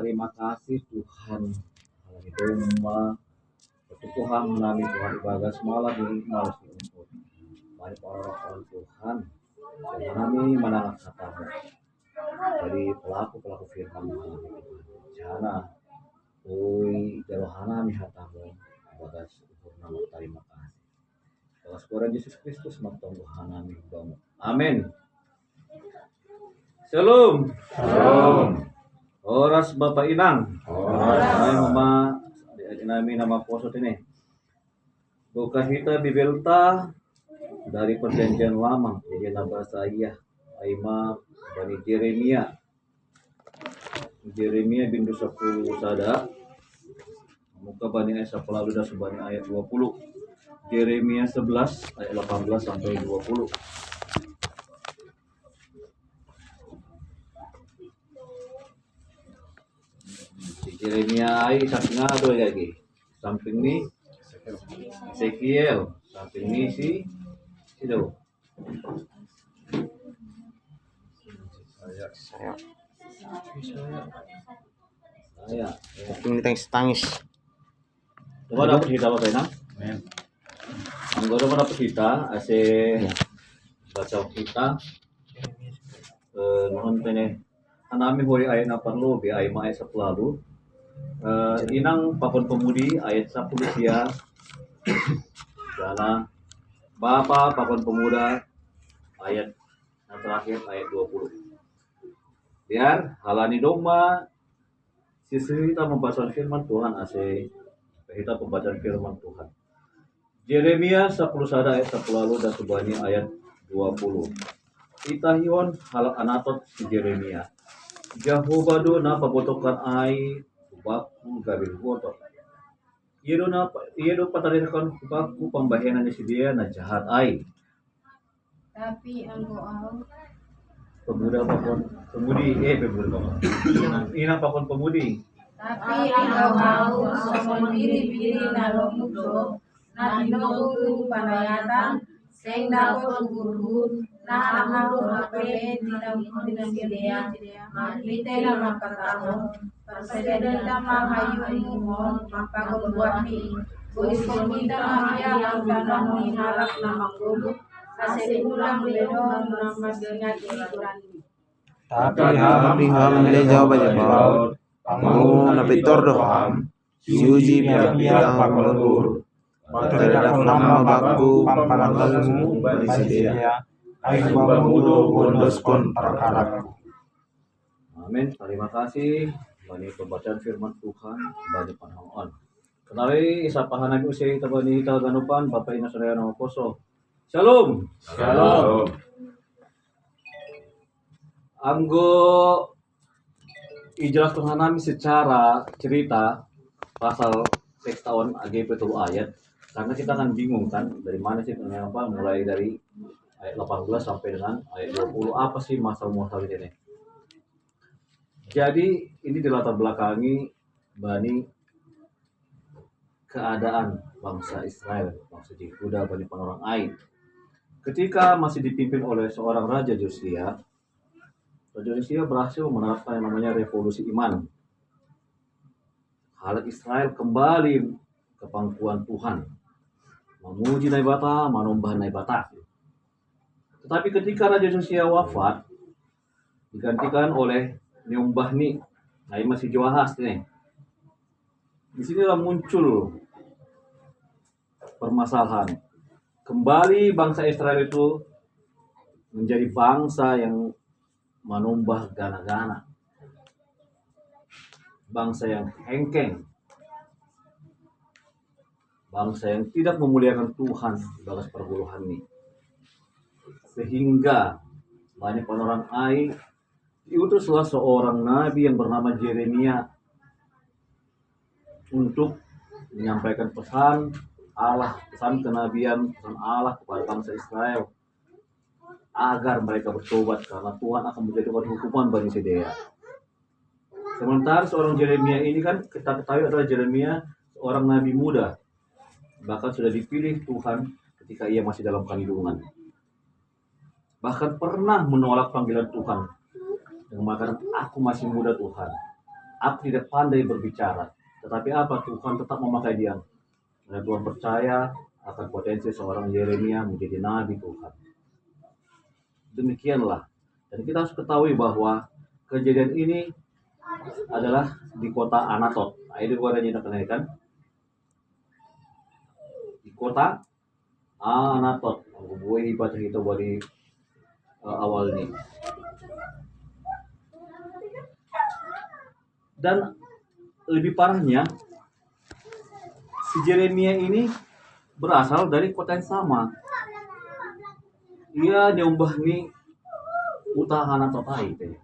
terima kasih Tuhan. Hari domba, Tuhan melalui Tuhan ibadah semalam ini malas untuk baik orang Tuhan. Dan kami menangkap katamu dari pelaku firman malam ini. Jana, oi jarohana mi hatamu ibadah nama terima kasih. Atas Tuhan Yesus Kristus matang Tuhan kami bangun. Amin. Shalom. Shalom. Oras Bapak Inang. Oras. Mama adik-adik kami nama posot ini. Buka kita Bibelta dari Perjanjian Lama, jadi bahasa Ayah, Aima, dari Jeremia. Jeremia bintu 10 sada. Muka bani ayat 10 dan sebani ayat 20. Jeremia 11 ayat 18 sampai 20. Jeremia ay samping nga doon lagi. Samping ni Ezekiel, samping ni si daw. Saya. Ini tangis. Coba dapat kita apa na? Amen. Ang goro mo dapat kita ase baca kita noon tene anami hori ayat na perlu bi ayat ma ayat 10. Inang pakon pemudi ayat 10 sia. Jana Bapa pakon pemuda ayat yang terakhir ayat 20. Biar halani domba sisi kita membaca firman Tuhan ase kita pembacaan firman Tuhan. Jeremia 10 sada ayat 10 lalu dan sebani ayat 20. Kita hion hal anatot si Jeremia. Jahobado na pabotokan ay baku gabil botok. Iedo patarikan baku pembahayanan si dia na jahat ay. Tapi ang Pemuda pakon pemudi pemuda. Ina pakon pemudi. tapi ang sa biri-biri na lomudo na tinutulo panayatan seng dapat gurun na amalo hape dinamidea maglite na makatamo persedan mahayun mo mapagbuhat ni buis komita mahaya ang tanong ni harap na magulo kasi ulang ledon na magingat ikuran ni. Tapi ham le jawab aja baut. Pangu na pitor do ham. Siuji pihak pangur. Terhadap nama baku pampalanganmu bersedia. Ayo bamudo bondoskon perkaraku. Amin. Terima kasih bagi pembacaan firman Tuhan bagi panahon. Kenali isa pahanag usay tabani ita ganupan Bapak Ina Saudara nama poso. Shalom. Shalom. Anggo ijelaskan kami secara cerita pasal teks tahun agi betul ayat karena kita kan bingung kan dari mana sih apa mulai dari ayat 18 sampai dengan ayat 20 apa sih masalah ini. Jadi ini dilatar belakangi bani keadaan bangsa Israel, bangsa Yehuda, bani orang Ai. Ketika masih dipimpin oleh seorang Raja Yosia berhasil menerapkan yang namanya revolusi iman. Halat Israel kembali ke pangkuan Tuhan, memuji Naibata, menyembah Naibata. Tetapi ketika Raja Yosia wafat, digantikan oleh Nyumbahni, nah masih Joahas nih. Disinilah muncul permasalahan. Kembali bangsa Israel itu menjadi bangsa yang menumbah gana-gana, bangsa yang hengkeng, bangsa yang tidak memuliakan Tuhan di bagas perpuluhan ini, sehingga banyak orang Ai diutuslah seorang nabi yang bernama Jeremia untuk menyampaikan pesan Allah, pesan kenabian, pesan Allah kepada bangsa Israel agar mereka bertobat karena Tuhan akan menjadikan hukuman bagi Sidea. Sementara seorang Jeremia ini kan kita ketahui adalah Jeremia seorang nabi muda, bahkan sudah dipilih Tuhan ketika ia masih dalam kandungan, bahkan pernah menolak panggilan Tuhan dengan mengatakan aku masih muda Tuhan, aku tidak pandai berbicara. Tetapi apa? Tuhan tetap memakai dia. Dan Tuhan percaya akan potensi seorang Yeremia menjadi nabi Tuhan. Demikianlah. Dan kita harus ketahui bahwa kejadian ini adalah di kota Anatot. Nah, ini gua ada nyetak kenaikan. Di kota Anatot. Gue baca itu dari awal ini. Dan lebih parahnya, si Yeremia ini berasal dari kota yang sama. Ia nyumbah nih utah Anatot itu.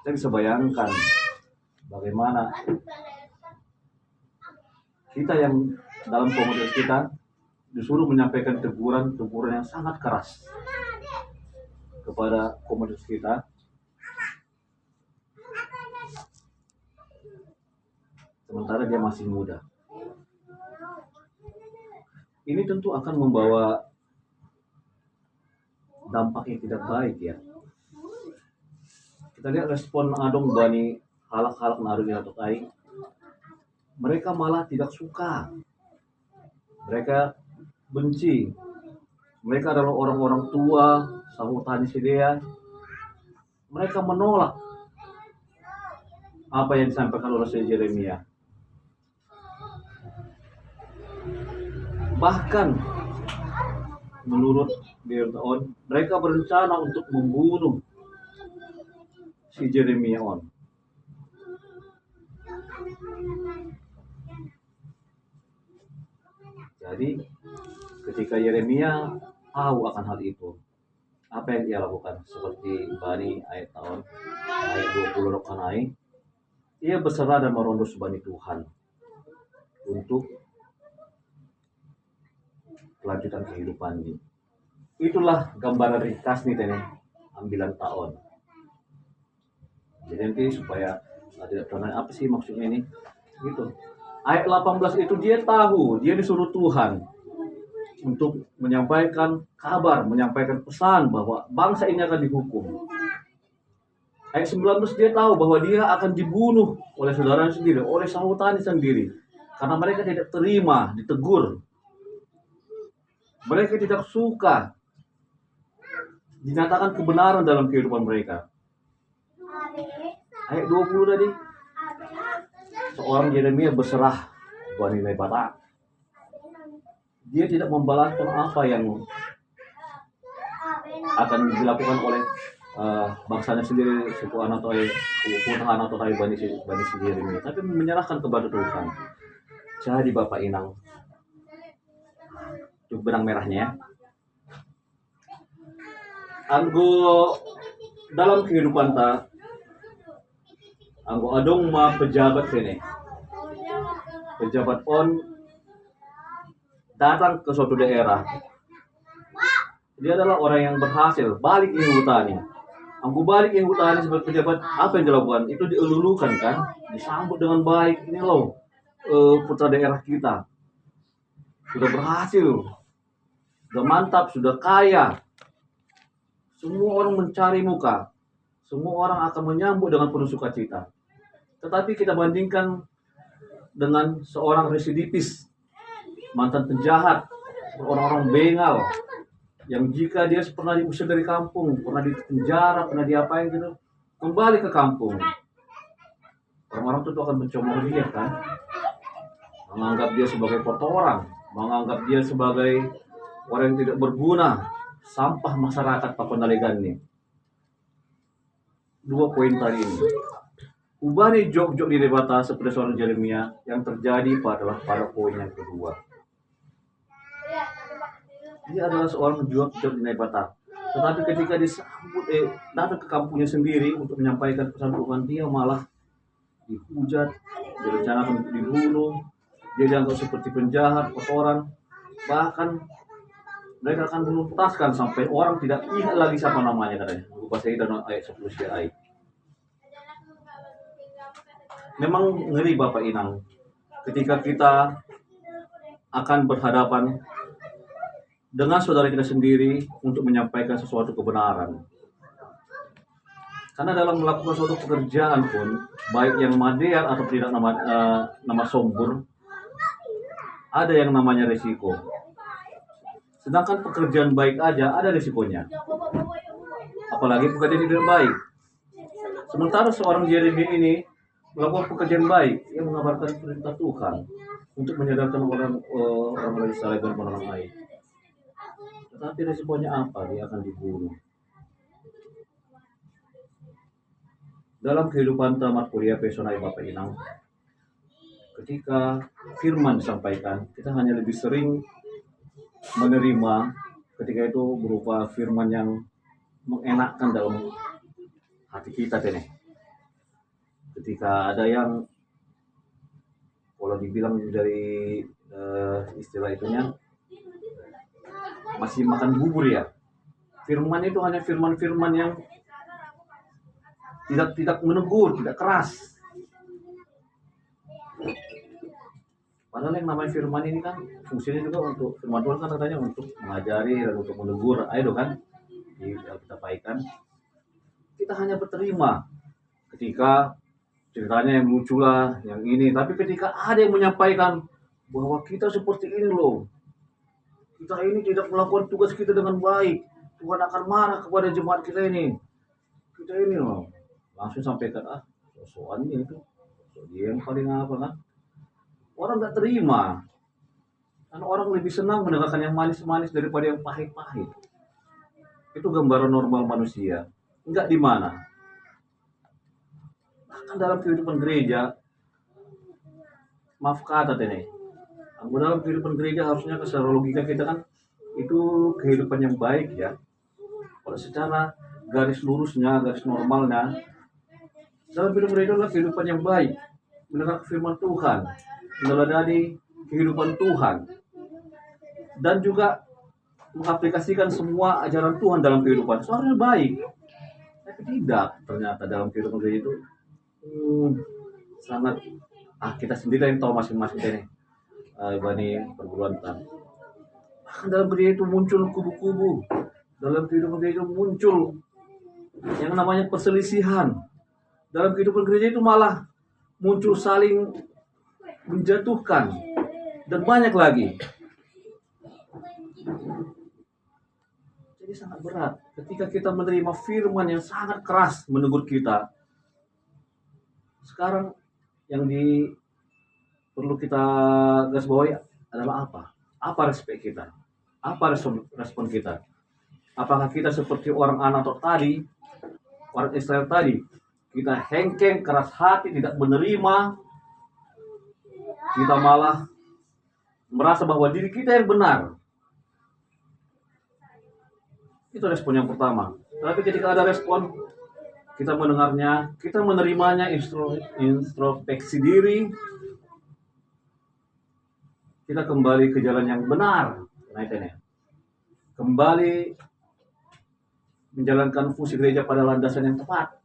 Kita bisa bayangkan bagaimana kita yang dalam komunitas kita disuruh menyampaikan teguran yang sangat keras kepada komunitas kita. Sementara dia masih muda. Ini tentu akan membawa dampak yang tidak baik ya. Kita lihat respon adong bani halak-halak naruh atau kai. Mereka malah tidak suka. Mereka benci. Mereka adalah orang-orang tua, sahutani sidea. Mereka menolak apa yang disampaikan oleh si Yeremia. Bahkan menurut Fir'aun, mereka berencana untuk membunuh si Yeremia. Jadi ketika Yeremia tahu akan hal itu, apa yang ia lakukan? Seperti Bani ayat 20 rokanai, ia berserah dan merondos Bani Tuhan untuk kelanjutan kehidupan ini. Itulah gambaran ringkas nih teman, ambilan tahun. Jadi nanti supaya tidak pernah apa sih maksudnya ini, gitu. Ayat 18 itu dia tahu, dia disuruh Tuhan untuk menyampaikan kabar, menyampaikan pesan bahwa bangsa ini akan dihukum. Ayat 19 dia tahu bahwa dia akan dibunuh oleh saudaranya sendiri, oleh sahutani sendiri. Karena mereka tidak terima, ditegur. Mereka tidak suka dinyatakan kebenaran dalam kehidupan mereka. Ayat 20 tadi, seorang Yeremia berserah Bani Nebata. Dia tidak membalaskan apa yang akan dilakukan oleh bangsanya sendiri, suku Anatoi, Bani Yeremia, tapi menyerahkan kepada Tuhan. Jadi Bapak Inang, itu benang merahnya ya. Anggo dalam kehidupan ta, anggo adong ma pejabat sini. Pejabat on datang ke suatu daerah. Dia adalah orang yang berhasil balik ke hutan. Anggo balik ke hutan sebagai pejabat, apa yang dilakukan? Itu dielulukan kan, disambut dengan baik. Ini loh putra daerah kita sudah berhasil, sudah mantap, sudah kaya. Semua orang mencari muka, semua orang akan menyambut dengan penuh sukacita. Tetapi kita bandingkan dengan seorang residivis, mantan penjahat, orang-orang bengal, yang jika dia pernah diusir dari kampung, pernah dipenjara, pernah diapain gitu, kembali ke kampung, orang-orang itu akan mencemooh dia kan, menganggap dia sebagai kotoran, menganggap dia sebagai orang yang tidak berguna, sampah masyarakat Pakundalegan ini. Dua poin tadi ini. Ubani jok-jok di debata seperti seorang Yeremia yang terjadi pada poin yang kedua. Dia adalah seorang jok-jok di debata. Tetapi ketika disambut datang ke kampungnya sendiri untuk menyampaikan pesan Tuhan, dia malah dihujat, direncanakan untuk dibunuh, dia dianggap seperti penjahat, kotoran, bahkan mereka akan menuntaskan sampai orang tidak ingat lagi siapa namanya katanya. Bahasa dalam ayat 10 ayat. Memang ngeri Bapak Inang ketika kita akan berhadapan dengan saudara kita sendiri untuk menyampaikan sesuatu kebenaran. Karena dalam melakukan suatu pekerjaan pun, baik yang madean atau tidak nama sombur, ada yang namanya risiko. Sedangkan pekerjaan baik aja ada risikonya. Apalagi pekerjaan yang tidak baik. Sementara seorang Yeremia ini melakukan pekerjaan baik, ia mengabarkan perintah Tuhan untuk menyadarkan orang Israel dan orang lain. Tetapi risikonya apa? Dia akan dibunuh. Dalam kehidupan tamat kuliah personal Bapak Inang, ketika firman disampaikan, kita hanya lebih sering menerima ketika itu berupa firman yang mengenakkan dalam hati kita ini. Ketika ada yang kalau dibilang dari istilah itunya masih makan bubur ya. Firman itu hanya firman-firman yang tidak menegur, tidak keras. Padahal yang namanya firman ini kan fungsinya juga untuk firman Tuhan kan katanya untuk mengajari dan untuk menegur. Ayo kan kita baikkan. Kita hanya berterima ketika ceritanya yang lucu lah, yang ini. Tapi ketika ada yang menyampaikan bahwa kita seperti ini loh, kita ini tidak melakukan tugas kita dengan baik, Tuhan akan marah kepada jemaat kita ini. Kita ini loh, langsung sampaikan soalnya itu dia yang paling apa kan? Orang nggak terima, karena orang lebih senang mendengarkan yang manis-manis daripada yang pahit-pahit. Itu gambaran normal manusia. Enggak di mana. Bahkan dalam kehidupan gereja, maaf kata ini, dalam kehidupan gereja harusnya secara logika kita kan itu kehidupan yang baik ya. Kalau secara garis lurusnya, garis normalnya, dalam kehidupan gereja adalah kehidupan yang baik, mendengar firman Tuhan, meneladani kehidupan Tuhan, dan juga mengaplikasikan semua ajaran Tuhan dalam kehidupan. Soalnya baik, tapi tidak ternyata dalam kehidupan gereja itu sangat kita sendiri yang tahu masing-masing ini bani perguruan tinggi. Dalam gereja itu muncul kubu-kubu, dalam kehidupan gereja itu muncul yang namanya perselisihan. Dalam kehidupan gereja itu malah muncul saling menjatuhkan dan banyak lagi. Jadi sangat berat ketika kita menerima firman yang sangat keras menegur kita. Sekarang yang perlu kita garis bawahi adalah apa? Apa respek kita? Apa respon kita? Apakah kita seperti orang Anatot tadi, orang Israel tadi, kita hengkeng, keras hati, tidak menerima, kita malah merasa bahwa diri kita yang benar. Itu respon yang pertama. Tapi ketika ada respon, kita mendengarnya, kita menerimanya, introspeksi diri, kita kembali ke jalan yang benar. Nah itu nih. Kembali menjalankan fungsi gereja pada landasan yang tepat.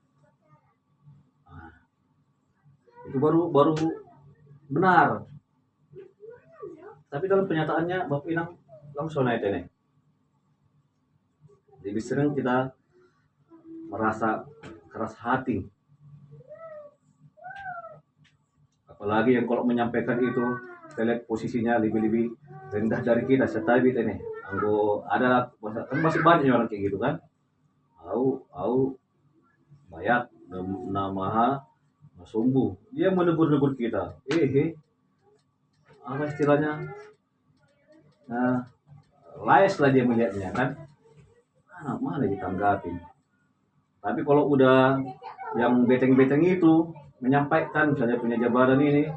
Nah, itu baru benar. Tapi dalam kenyataannya Bapak Inang langsung naik ini. Jadi sering kita merasa keras hati. Apalagi yang kalau menyampaikan itu kita lihat posisinya lebih rendah dari kita. Setabi ini. Ada kan masih banyak orang kayak gitu kan. Au bayat namaha masumbu. Dia menegur-negur kita. Apa istilahnya? Nah, layas lah dia melihatnya kan. Mana ditanggapin. Tapi kalau udah yang beteng-beteng itu menyampaikan misalnya punya jabatan ini,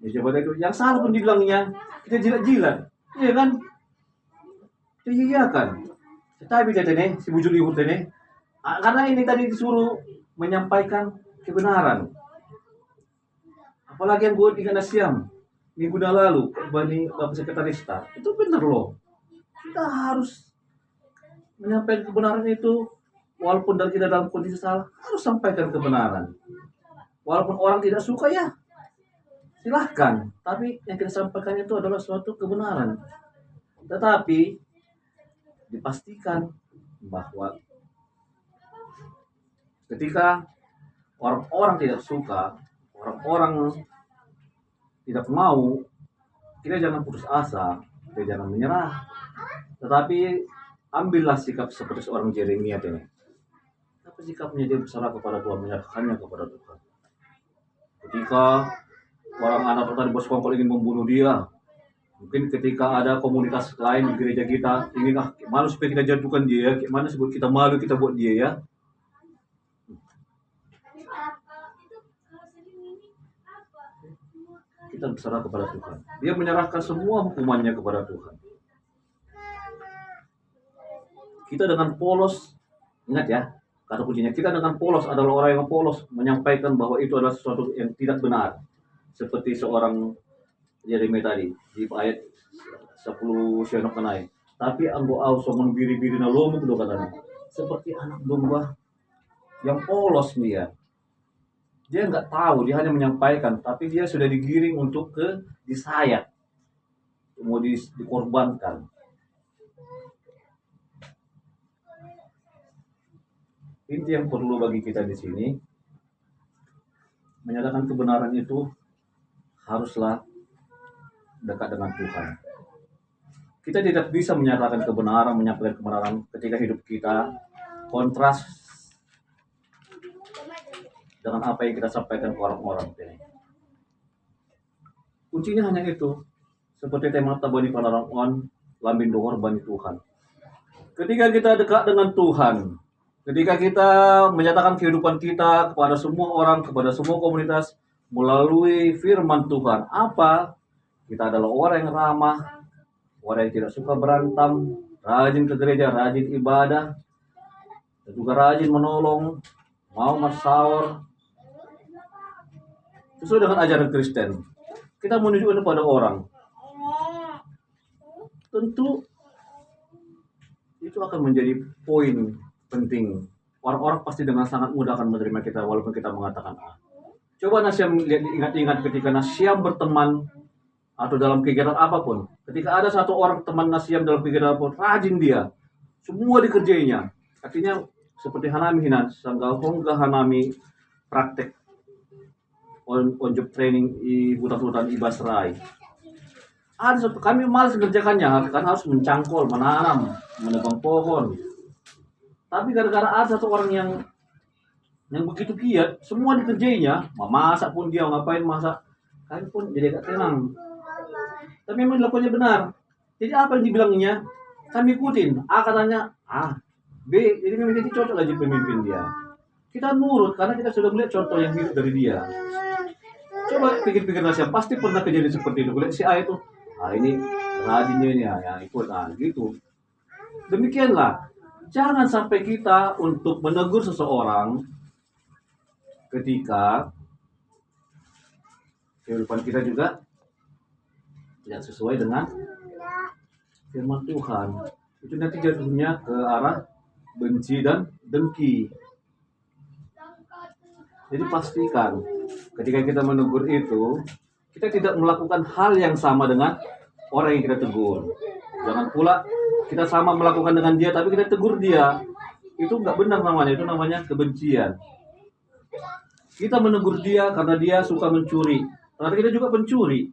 jabatan itu yang salah pun dibilangnya, kita jilat-jilat. Iya kan? Iya kan? Tapi nih si bujur liur nih. Karena ini tadi disuruh menyampaikan kebenaran. Apalagi yang gue di Ganasiam minggu lalu, Bani Bapak Sekretarista, itu benar loh. Kita harus menyampaikan kebenaran itu, walaupun kita dalam kondisi salah, harus sampaikan kebenaran. Walaupun orang tidak suka ya, silahkan. Tapi yang kita sampaikan itu adalah suatu kebenaran. Tetapi dipastikan bahwa Ketika orang-orang tidak suka, orang-orang tidak mau, kita jangan putus asa, kita jangan menyerah. Tetapi ambillah sikap seperti seorang Yeremia ini. Apa sikapnya? Dia berserah kepada Tuhan, menyerahkannya kepada Tuhan. Ketika orang anak tadi bersekongkol ingin membunuh dia, mungkin ketika ada komunitas lain di gereja kita ingin malu supaya kita jatuhkan dia, gimana sebut kita malu kita buat dia ya. Kita berserah kepada Tuhan. Dia menyerahkan semua hukumannya kepada Tuhan. Kita dengan polos, ingat ya, kata kuncinya, kita dengan polos adalah orang yang polos menyampaikan bahwa itu adalah sesuatu yang tidak benar. Seperti seorang Yeremia tadi di ayat 10 Syenok kenai. Tapi anggo au somon biri-biri na lomuk do katanya. Seperti anak domba yang polos dia. Dia nggak tahu, dia hanya menyampaikan, tapi dia sudah digiring untuk disayat, mau dikorbankan. Inti yang perlu bagi kita di sini, menyatakan kebenaran itu haruslah dekat dengan Tuhan. Kita tidak bisa menyatakan kebenaran, menyampaikan kebenaran ketika hidup kita kontras dengan apa yang kita sampaikan ke orang-orang ini. Kuncinya hanya itu. Seperti tema tabani panarangon, lambin dohor bani Tuhan. Ketika kita dekat dengan Tuhan, ketika kita menyatakan kehidupan kita kepada semua orang, kepada semua komunitas melalui firman Tuhan, apa? Kita adalah orang yang ramah, orang yang tidak suka berantem, rajin ke gereja, rajin ibadah, dan juga rajin menolong, mau masyawar, sesuai dengan ajaran Kristen. Kita menunjukkan kepada orang. Tentu itu akan menjadi poin penting. Orang-orang pasti dengan sangat mudah akan menerima kita walaupun kita mengatakan A. Coba Nasyam ingat-ingat ketika Nasyam berteman atau dalam kegiatan apapun. Ketika ada satu orang teman Nasyam dalam kegiatan apapun, rajin dia. Semua dikerjainya. Artinya seperti Hanami Hinan, Sangga Hongga Hanami praktek on job training di hutan-hutan Ibasrai. Ada satu, kami malas mengerjakannya karena harus mencangkol, menanam, menebang pohon. Tapi gara-gara ada satu orang yang begitu giat, semua dikerjainya, memasak pun dia, ngapain masak, kami pun jadi agak tenang. Tapi memang dilakukannya benar. Jadi apa yang dibilangnya, kami ikutin. A katanya A, B, jadi memang jadi cocok aja pemimpin dia. Kita nurut karena kita sudah melihat contoh yang hidup dari dia. Coba pikir-pikir Nasyam, pasti pernah kejadian seperti itu. Lihat si A itu, ini rajinnya ini ya ikut, gitu. Demikianlah, jangan sampai kita untuk menegur seseorang ketika kehidupan kita juga tidak sesuai dengan firman Tuhan. Itu nanti jatuhnya ke arah benci dan dengki. Jadi pastikan ketika kita menegur itu, kita tidak melakukan hal yang sama dengan orang yang kita tegur. Jangan pula kita sama melakukan dengan dia, tapi kita tegur dia. Itu nggak benar namanya, itu namanya kebencian. Kita menegur dia karena dia suka mencuri. Karena kita juga pencuri.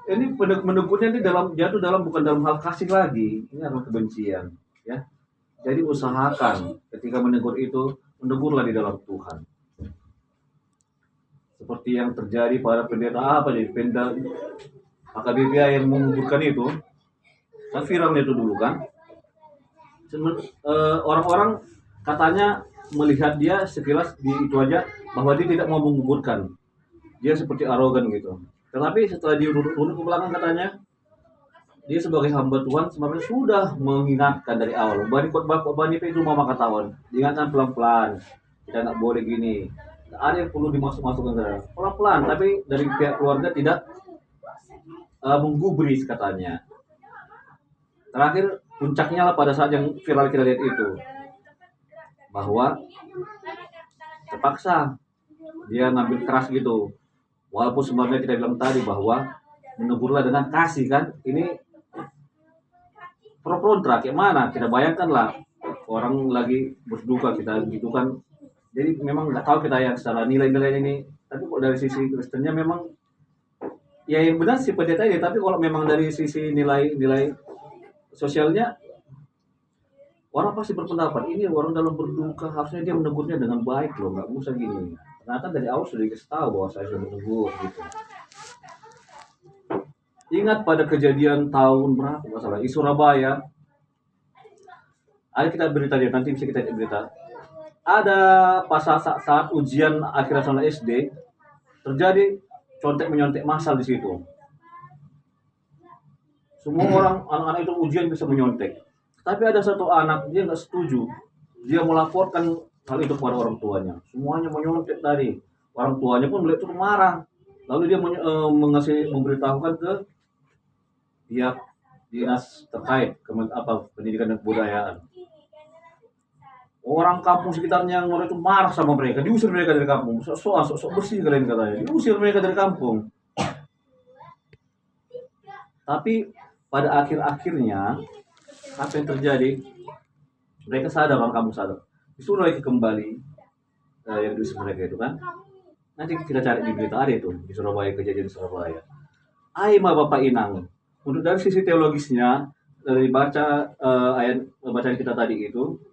Ini menegurnya ini jatuh dalam bukan dalam hal kasih lagi. Ini adalah kebencian. Ya. Jadi usahakan ketika menegur itu, menegurlah di dalam Tuhan. Seperti yang terjadi pada pendeta HKBP yang menguburkan itu, kan viralnya itu dulu kan. Orang-orang katanya melihat dia sekilas di itu aja bahwa dia tidak mau menguburkan. Dia seperti arogan gitu. Tetapi setelah diurut ke belakang katanya, dia sebagai hamba Tuhan sebenarnya sudah mengingatkan dari awal. Bani itu mama ketahuan, diingatkan pelan-pelan. Kita nggak boleh gini. Ada yang perlu dimasuk-masukkan ke dalam. Pelan-pelan, tapi dari pihak keluarga tidak menggubris katanya. Terakhir puncaknya lah pada saat yang viral kita lihat itu, bahwa terpaksa dia ngambil keras gitu. Walaupun sebenarnya kita bilang tadi bahwa menegurlah dengan kasih kan. Ini pro kontra kayak mana? Kita bayangkanlah orang lagi berduka kita gitu kan. Jadi memang nggak tahu kita yang secara nilai-nilai ini, tapi kok dari sisi Kristennya memang ya yang benar sih pendeta ini, tapi kalau memang dari sisi nilai-nilai sosialnya orang pasti berpendapat ini orang dalam berduka harusnya dia menegurnya dengan baik loh, nggak usah gini. Ternyata dari awal sudah dikasih tahu bahwa saya sudah menegur gitu. Ingat pada kejadian tahun berapa masalah di Surabaya. Ada kita berita dia, nanti bisa kita berita. Ada pas saat ujian akhir nasional SD terjadi contek menyontek massal di situ. Semua orang anak-anak itu ujian bisa menyontek. Tapi ada satu anak dia nggak setuju. Dia melaporkan hal itu kepada orang tuanya. Semuanya menyontek tadi. Orang tuanya pun melihat itu marah. Lalu dia memberitahukan ke pihak dinas terkait pendidikan dan kebudayaan. Orang kampung sekitarnya yang itu marah sama mereka, diusir mereka dari kampung. Sok bersih kalian katanya, diusir mereka dari kampung. Tapi pada akhir-akhirnya apa yang terjadi? Mereka sadar, orang kampung sadar. Disuruh lagi kembali yang diusir mereka itu kan. Nanti kita cari di berita ada itu di Surabaya, kejadian Surabaya. Aima Bapak Inang. Untuk dari sisi teologisnya, dari baca ayat bacaan kita tadi itu,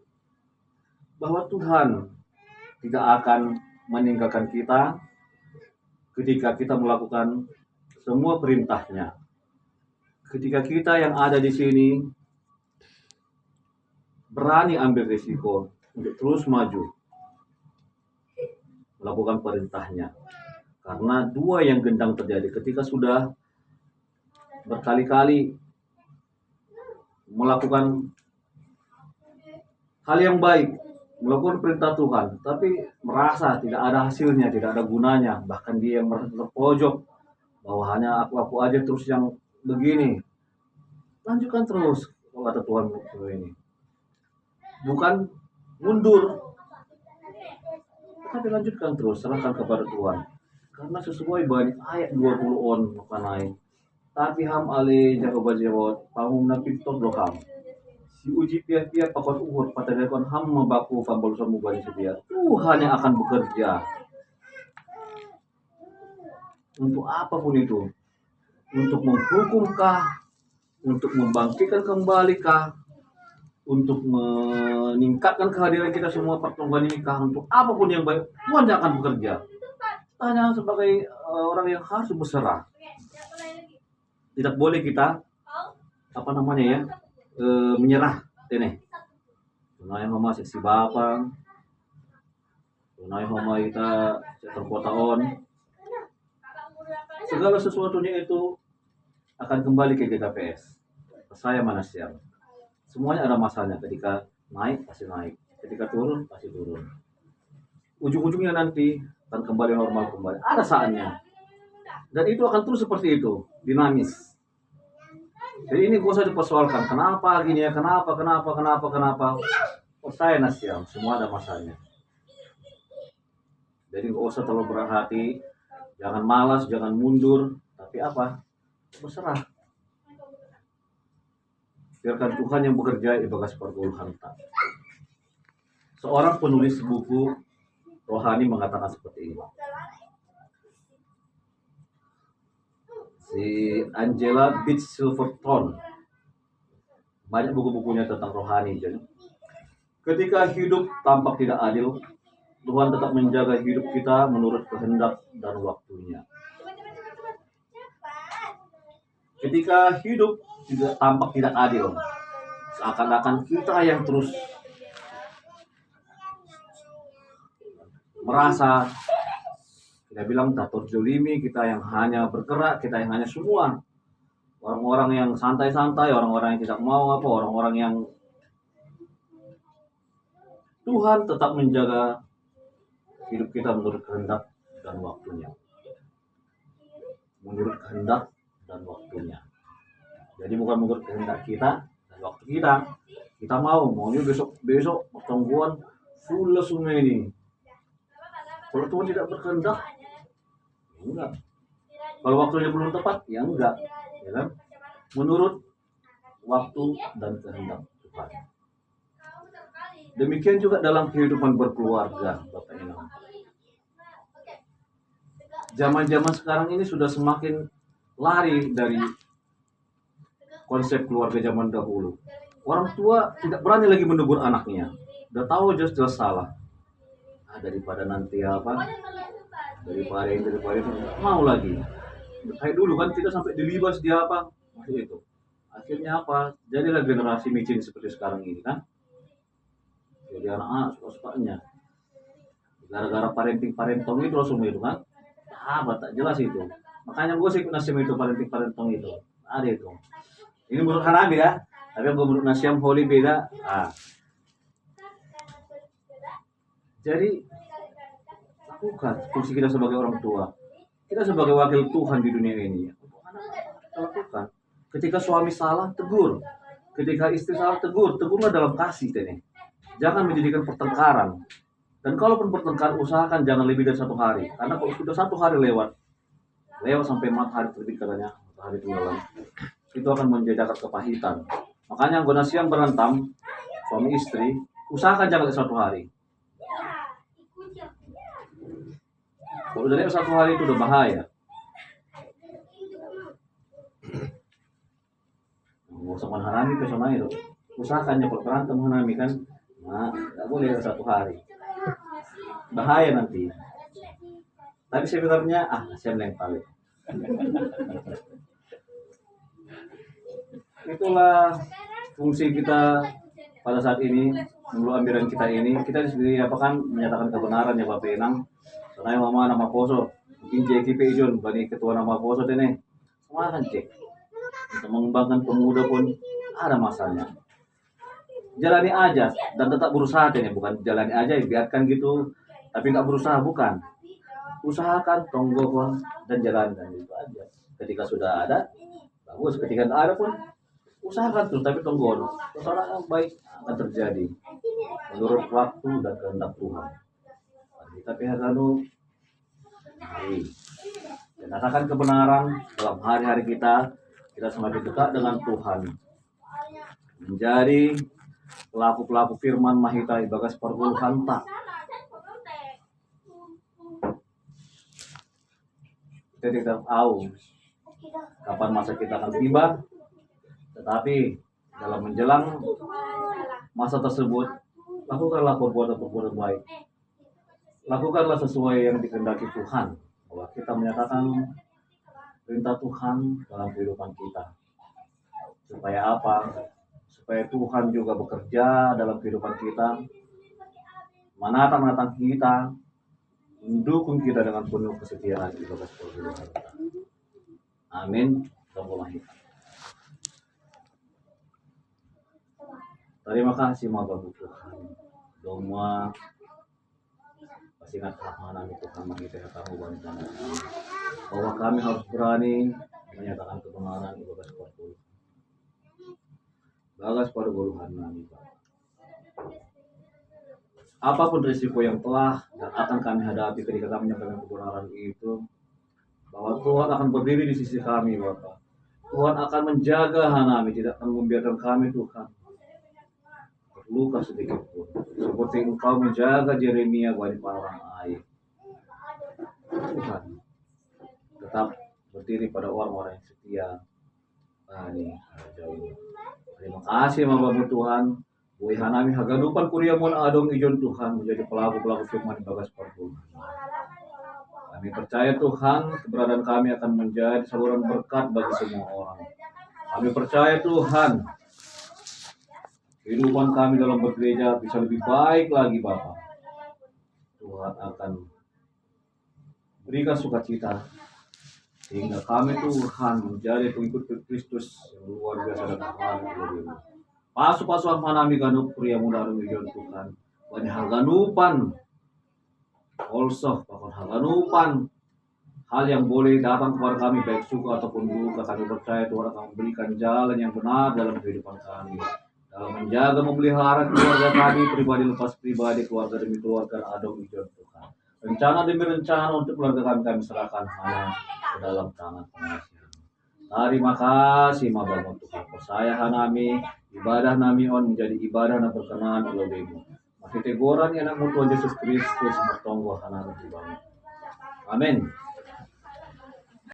bahwa Tuhan tidak akan meninggalkan kita ketika kita melakukan semua perintahnya. Ketika kita yang ada di sini berani ambil risiko untuk terus maju melakukan perintahnya. Karena dua yang gendang terjadi ketika sudah berkali-kali melakukan hal yang baik, melakukan perintah Tuhan, tapi merasa tidak ada hasilnya, tidak ada gunanya, bahkan dia yang merasa terpojok bahwa hanya aku aja terus yang begini. Lanjutkan terus, kata Tuhan ini. Bukan mundur, tapi lanjutkan terus, serahkan kepada Tuhan. Karena sesuai banyak ayat 20 on makanai. Tapi ham ale jaga bajawat, pahum na pintok doham. Si uji pihak-pihak pakot uhur patadakon ham membaku pambol samu bani sedia. Tuhan yang akan bekerja. Untuk apapun itu. Untuk menghukumkah, untuk membangkitkan kembalikah, untuk meningkatkan kehadiran kita semua pertemuan ini kah, untuk apapun yang baik, Tuhan yang akan bekerja. Hanya sebagai orang yang harus berserah. Tidak boleh kita menyerah ini. Tunai homa seksi bapang, tunai homa kita terpotaon. Segala sesuatunya itu akan kembali ke GKPS. Saya Manasiam. Semuanya ada masanya. Ketika naik pasti naik, ketika turun pasti turun. Ujung-ujungnya nanti akan kembali normal kembali. Ada saatnya. Dan itu akan terus seperti itu, dinamis. Jadi ini gak usah dipersoalkan. Kenapa gini ya? Kenapa? Saya Nasiam, semua ada masanya. Jadi gak usah terlalu berat hati. Jangan malas, jangan mundur. Tapi berserah. Biarkan Tuhan yang bekerja di bagas perguluhan. Seorang penulis buku rohani mengatakan seperti ini. Si Angela Beach Silverton, banyak buku-bukunya tentang rohani. Jadi, ketika hidup tampak tidak adil, Tuhan tetap menjaga hidup kita menurut kehendak dan waktunya. Ketika hidup tampak tidak adil, seakan-akan kita yang terus merasa, kita bilang tak terzolimi, kita yang hanya bergerak, kita yang hanya semua. Orang-orang yang santai-santai, orang-orang yang tidak mau orang-orang yang Tuhan tetap menjaga hidup kita menurut kehendak dan waktunya. Menurut kehendak dan waktunya. Jadi bukan menurut kehendak kita dan waktu kita. Kita maunya besok pertemuan full semua ini. Kalau Tuhan tidak berkehendak, enggak. Kalau waktunya belum tepat, ya enggak. Ya kan? Menurut waktu dan kehendak Tuhan. Demikian juga dalam kehidupan berkeluarga, Bapak Ibu. Zaman-zaman sekarang ini sudah semakin lari dari konsep keluarga zaman dahulu. Orang tua tidak berani lagi menegur anaknya. Udah tahu jelas-jelas salah. Daripada nanti daripada itu nggak mau lagi. Kayak dulu kan kita sampai dilibas dia masih itu. Akhirnya jadilah generasi micin seperti sekarang ini kan. Jadi anak-anak suka-sukanya. Gara-gara parenting itu langsung itu kan. Tak jelas itu. Makanya gue sih nasim itu parenting itu. Ada itu. Ini menurut Hanabi ya. Tapi gue menurut Nasyam Holy beda. Jadi lakukan fungsi kita sebagai orang tua. Kita sebagai wakil Tuhan di dunia ini. Lakukan. Ketika suami salah, tegur. Ketika istri salah, tegur. Tegurlah dalam kasih ini. Jangan menjadikan pertengkaran. Dan kalaupun bertengkar, usahakan jangan lebih dari 1 hari. Karena kalau sudah 1 hari lewat sampai matahari terbit katanya, matahari tenggelam, itu akan menjadikan kepahitan. Makanya anggota siang berantem, suami istri, usahakan jangan 1 hari. Kalau udah lewat 1 hari itu udah bahaya. Nggak usah menharami pesona itu. Usahakan ya kalau berantem menharami kan, nggak boleh lewat 1 hari. Bahaya nanti. Tapi sebenarnya saya melempar. Itulah fungsi kita pada saat ini menurut ambiran kita ini. Kita sendiri menyatakan kebenaran ya Bapak Enang. Karena mama nama poso, mungkin JKP Ijon, bani ketua nama poso ini. Semua kan cek. Untuk mengembangkan pemuda pun ada masanya. Jalani aja dan tetap berusaha ini, bukan jalani aja biarkan gitu. Tapi nggak berusaha, bukan. Usahakan, tonggo dan jalankan itu aja. Ketika sudah ada, bagus. Ketika nggak ada pun, usahakan terus. Tapi tonggo, usaha yang baik akan terjadi menurut waktu dan kehendak Tuhan. Tapi dan katakan kebenaran dalam hari-hari kita semakin dekat dengan Tuhan. Menjadi pelaku-pelaku firman Mahita Bagas Pargul Hanta. Kita tidak tahu kapan masa kita akan tiba, tetapi dalam menjelang masa tersebut, lakukanlah perbuatan baik. Lakukanlah sesuai yang dikehendaki Tuhan, bahwa kita menyatakan perintah Tuhan dalam kehidupan kita. Supaya Supaya Tuhan juga bekerja dalam kehidupan kita, menatang kita, mendukung kita dengan penuh kesetiaan kita. Amin. Terima kasih Bapak Tuhan. Doa pasingat rahman Tuhan kita tahu bahwa kami harus berani menyatakan kebenaran Bagas Pargul Hanta. Apapun risiko yang telah dan akan kami hadapi ketika kami menyampaikan kebenaran itu, bahwa Tuhan akan berdiri di sisi kami, Bapak. Tuhan akan menjaga kami, tidak akan membiarkan kami, Tuhan, terluka sedikit pun. Seperti Engkau menjaga Yeremia dari orang air. Tuhan tetap berdiri pada orang-orang yang setia. Terima kasih, Bapak Tuhan. Buih hanami hagadupan kuriamon adong ijon Tuhan menjadi pelaku-pelaku firman Bagas Pargul. Kami percaya Tuhan, keberadaan kami akan menjadi saluran berkat bagi semua orang. Kami percaya Tuhan, kehidupan kami dalam bergereja bisa lebih baik lagi Bapa. Tuhan akan berikan sukacita sehingga kami Tuhan menjadi pengikut Kristus yang luar biasa dan Tuhan. Pasu-pasu manami ganup pria muda rumijon Tuhan. Banyak haganupan. Also, pakon haganupan. Hal yang boleh datang kepada kami baik suka ataupun duka. Kami percaya Tuhan akan memberikan jalan yang benar dalam kehidupan kami. Dalam menjaga, memelihara keluarga kami, pribadi lepas pribadi, keluarga demi keluarga, adong ijon Tuhan. Rencana demi rencana untuk keluarga kami serahkan hanya ke dalam tangan pengasihan. Terima kasih Bapak Tuhan. Percaya nami, ibadah nami on menjadi ibadah yang berkenan oleh-Mu. Makiteguran ni anak mo Tuhan Yesus Kristus matonggo hanan di bangit. Amen.